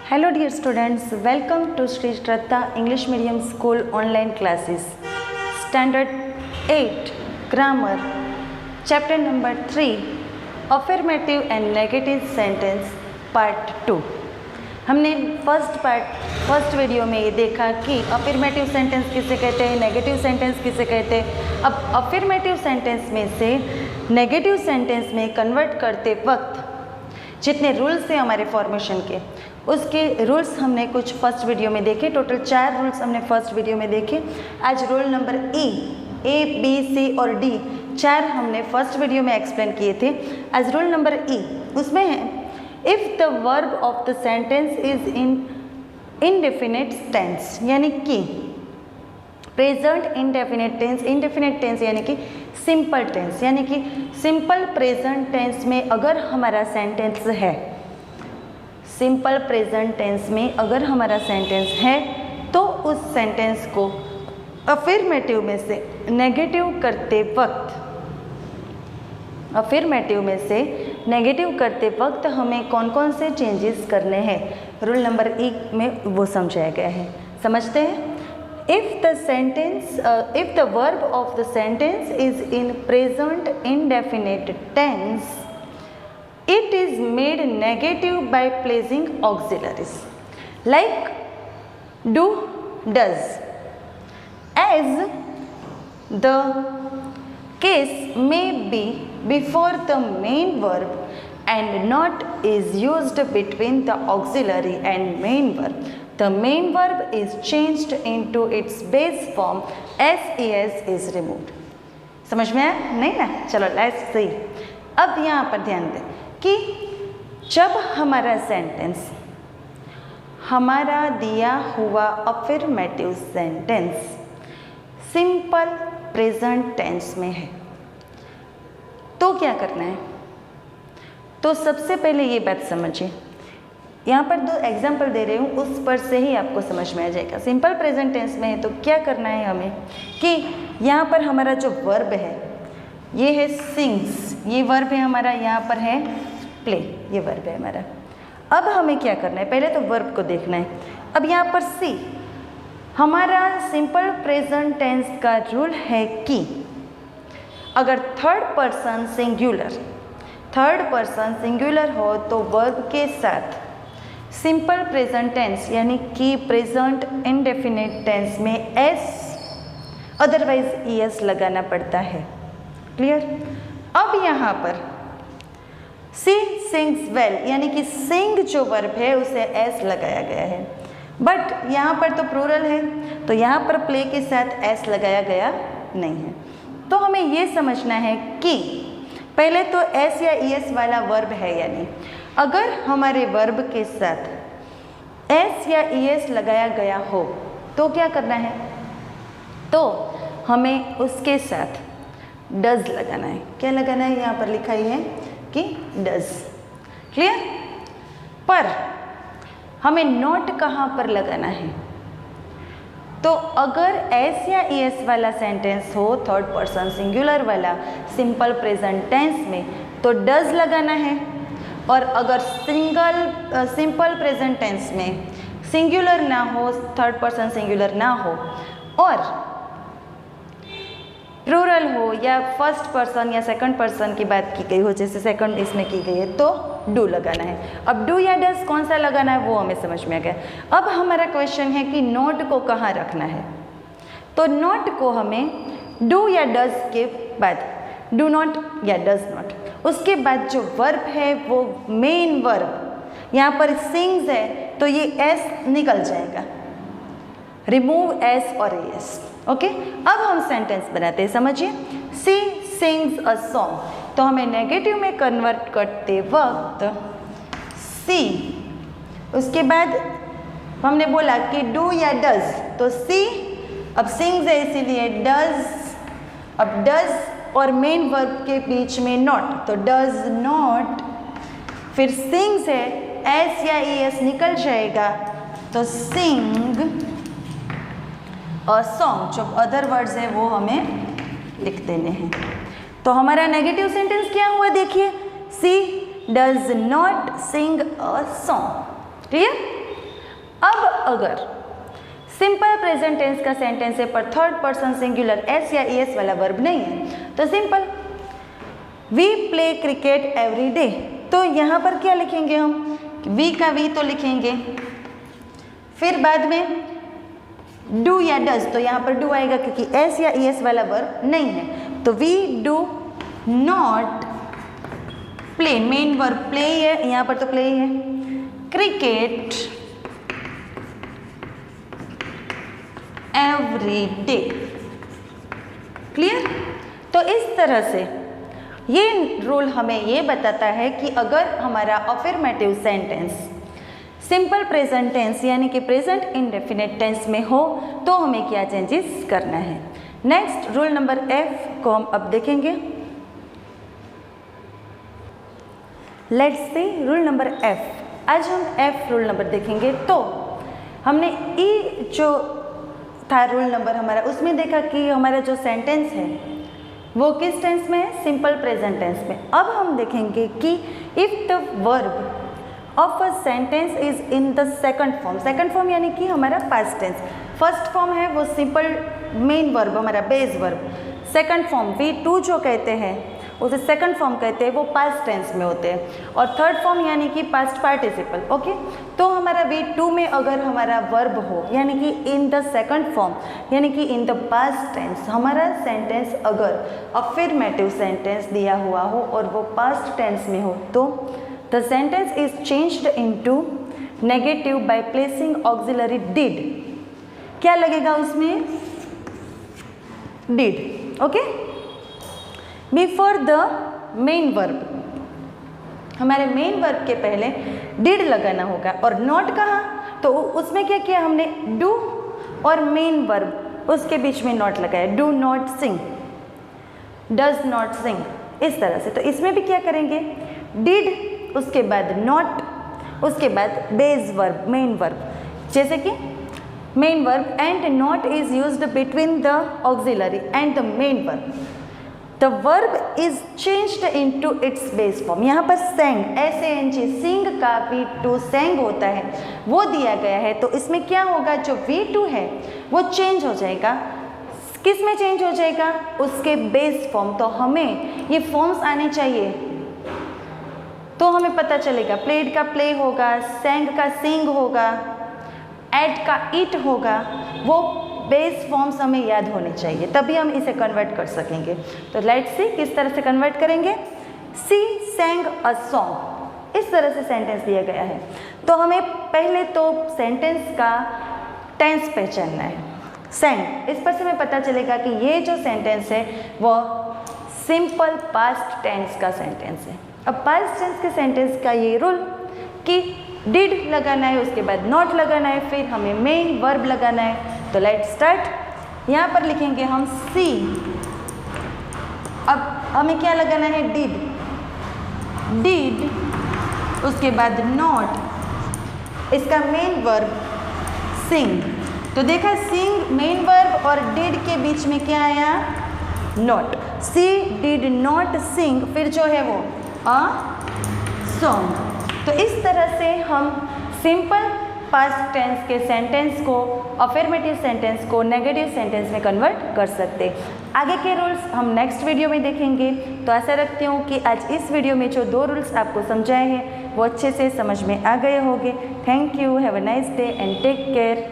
Hello dear students, welcome to Sri Shraddha English Medium School online classes. Standard 8 Grammar, Chapter number 3 Affirmative and Negative Sentence Part 2. हमने first video में ये देखा कि affirmative sentence किसे कहते हैं, negative sentence किसे कहते हैं। अब अफर्मेटिव सेंटेंस में से नेगेटिव सेंटेंस में कन्वर्ट करते वक्त जितने रूल्स हैं हमारे फॉर्मेशन के, उसके रूल्स हमने कुछ फर्स्ट वीडियो में देखे। टोटल 4 रूल्स हमने फर्स्ट वीडियो में देखे। आज rule number A B C और डी 4 हमने फर्स्ट वीडियो में एक्सप्लेन किए थे। आज रूल नंबर ई, उसमें है if the verb of the sentence is in indefinite tense, यानी कि प्रेजेंट इंडेफिनेट टेंस यानी कि सिंपल टेंस, यानी कि सिंपल प्रेजेंट टेंस में अगर हमारा सेंटेंस है, सिंपल प्रेजेंट टेंस में अगर हमारा सेंटेंस है तो उस सेंटेंस को अफर्मेटिव में से नेगेटिव करते वक्त हमें कौन कौन से चेंजेस करने हैं, रूल नंबर 1 में वो समझाया गया है। समझते हैं। if the verb of the sentence is in present indefinite tense, it is made negative by placing auxiliaries like do, does, as the case may be before the main verb and not is used between the auxiliary and main verb. The main verb is changed into its base form SES is removed. समझ में आया? नहीं ना? चलो let's see. अब यहाँ पर ध्यान दें कि जब हमारा सेंटेंस, हमारा दिया हुआ affirmative sentence simple present tense में है तो क्या करना है। तो सबसे पहले ये बात समझिए, यहाँ पर 2 एग्जाम्पल दे रही हूँ, उस पर से ही आपको समझ में आ जाएगा। सिंपल प्रेजेंट टेंस में है तो क्या करना है हमें कि यहाँ पर हमारा जो वर्ब है ये है सिंग्स, ये वर्ब है हमारा, यहाँ पर है प्ले, ये वर्ब है हमारा। अब हमें क्या करना है, पहले तो वर्ब को देखना है। अब यहाँ पर सी, हमारा सिंपल प्रेजेंट टेंस का रूल है कि अगर थर्ड पर्सन सिंगुलर हो तो वर्ब के साथ सिंपल प्रेजेंट टेंस यानी कि प्रेजेंट इंडेफिनिट टेंस में एस अदरवाइज ईएस लगाना पड़ता है। क्लियर। अब यहाँ पर सी सिंग्स वेल यानी कि सिंग जो वर्ब है उसे एस लगाया गया है, बट यहाँ पर तो प्लूरल है तो यहाँ पर प्ले के साथ एस लगाया गया नहीं है। तो हमें ये समझना है कि पहले तो एस या ईएस वाला वर्ब है, यानी अगर हमारे वर्ब के साथ एस या ईएस लगाया गया हो तो क्या करना है, तो हमें उसके साथ डज लगाना है। क्या लगाना है, यहाँ पर लिखा ही है कि डज। क्लियर। पर हमें नॉट कहाँ पर लगाना है, तो अगर एस या ईएस वाला सेंटेंस हो थर्ड पर्सन सिंगुलर वाला सिंपल प्रेजेंट टेंस में तो डज लगाना है, और अगर सिंपल प्रेजेंट टेंस में सिंगुलर ना हो, थर्ड पर्सन सिंगुलर ना हो और प्लूरल हो या फर्स्ट पर्सन या सेकंड पर्सन की बात की गई हो, जैसे सेकंड इसमें की गई है, तो डू लगाना है। अब डू या डज कौन सा लगाना है वो हमें समझ में आ गया। अब हमारा क्वेश्चन है कि नॉट को कहाँ रखना है, तो नॉट को हमें डू या डज के बाद, डू नॉट या डज नॉट, उसके बाद जो वर्ब है वो मेन वर्ब, यहाँ पर सिंग्स है तो ये एस निकल जाएगा, रिमूव एस और एस। ओके। अब हम सेंटेंस बनाते हैं, समझिए। सी सिंग्स अ सॉन्ग, तो हमें नेगेटिव में कन्वर्ट करते वक्त सी, उसके बाद हमने बोला कि डू या डज, तो सी, अब सिंग्स है इसीलिए डज, अब डज और मेन वर्ब के बीच में नॉट, तो डज नॉट, फिर सिंग्स है एस या ईएस निकल जाएगा तो सिंग और सॉन्ग, जो अदर वर्ड्स हैं वो हमें लिख देने हैं। तो हमारा नेगेटिव सेंटेंस क्या हुआ, देखिए, she does not sing a song. Clear. अब अगर सिंपल प्रेजेंट टेंस का सेंटेंस है पर थर्ड पर्सन सिंगुलर एस या ईएस वाला वर्ब नहीं है, तो simple we play cricket every day, तो यहाँ पर क्या लिखेंगे हम, वी का वी तो लिखेंगे, फिर बाद में डू या डज, तो यहाँ पर डू आएगा क्योंकि एस या ईएस वाला वर्ब नहीं है, तो we do not play, main verb play है, यहाँ पर तो प्ले ही है, क्रिकेट एवरी डे। क्लियर? तो इस तरह से ये रूल हमें ये बताता है कि अगर हमारा affirmative sentence simple present tense यानी कि प्रेजेंट इंडेफिनिट टेंस में हो तो हमें क्या चेंजेस करना है। नेक्स्ट रूल नंबर एफ को हम अब देखेंगे। Let's see rule number F. आज हम एफ रूल नंबर देखेंगे। तो हमने ई जो था रूल नंबर हमारा, उसमें देखा कि हमारा जो सेंटेंस है वो किस टेंस में है, सिंपल प्रेजेंट टेंस में। अब हम देखेंगे कि if the verb of a sentence is in the second form, second form यानी कि हमारा पास्ट टेंस, फर्स्ट फॉर्म है वो सिंपल मेन वर्ब हमारा base verb, second form V2 जो कहते हैं उसे सेकंड फॉर्म कहते हैं, वो पास्ट टेंस में होते हैं, और थर्ड फॉर्म यानी कि पास्ट पार्टिसिपल। ओके, तो हमारा V2 में अगर हमारा वर्ब हो यानी कि इन द सेकंड फॉर्म यानी कि इन द पास्ट टेंस, हमारा सेंटेंस अगर अफर्मेटिव सेंटेंस दिया हुआ हो और वो पास्ट टेंस में हो तो the sentence is changed into negative by placing auxiliary did. क्या लगेगा उसमें, did. Okay, before the main verb, हमारे मेन वर्ब के पहले डिड लगाना होगा। और नॉट कहा तो उसमें क्या किया हमने, डू और मेन वर्ब उसके बीच में नॉट लगाया, do not sing, does not sing, इस तरह से। तो इसमें भी क्या करेंगे, डिड उसके बाद नॉट उसके बाद बेस वर्ब मेन वर्ब, जैसे कि main verb and not is used between the auxiliary and the main verb, the verb is changed into its base form. यहाँ पर सेंग, SANG, सिंग का V2 सेंग होता है वो दिया गया है, तो इसमें क्या होगा, जो V2 है वो चेंज हो जाएगा, किस में चेंज हो जाएगा, उसके बेस फॉर्म। तो हमें ये फॉर्म्स आने चाहिए तो हमें पता चलेगा, प्लेड का प्ले होगा, सेंग का सिंग होगा, एट का इट होगा, वो बेस फॉर्म्स हमें याद होने चाहिए, तभी हम इसे कन्वर्ट कर सकेंगे। तो लेट्स सी किस तरह से कन्वर्ट करेंगे। सी सेंग अ सॉन्ग, इस तरह से सेंटेंस दिया गया है, तो हमें पहले तो सेंटेंस का टेंस पहचानना है। सेंग, इस पर से हमें पता चलेगा कि ये जो सेंटेंस है वो सिंपल पास्ट टेंस का सेंटेंस है। अब पास्ट टेंस के सेंटेंस का ये रूल कि डिड लगाना है, उसके बाद नॉट लगाना है, फिर हमें मेन वर्ब लगाना है। तो लेट्स स्टार्ट। यहाँ पर लिखेंगे हम सी, अब हमें क्या लगाना है, डिड, डिड उसके बाद नॉट, इसका मेन वर्ब सिंग। तो देखा सिंग मेन वर्ब और डिड के बीच में क्या आया, नॉट। सी डिड नॉट सिंग, फिर जो है वो अ सॉन्ग। तो इस तरह से हम सिंपल पास्ट टेंस के सेंटेंस को अफर्मेटिव सेंटेंस को नेगेटिव सेंटेंस में कन्वर्ट कर सकते। आगे के रूल्स हम नेक्स्ट वीडियो में देखेंगे। तो आशा रखती हूँ कि आज इस वीडियो में जो 2 रूल्स आपको समझाए हैं वो अच्छे से समझ में आ गए होंगे। Thank you, have a nice day and take care.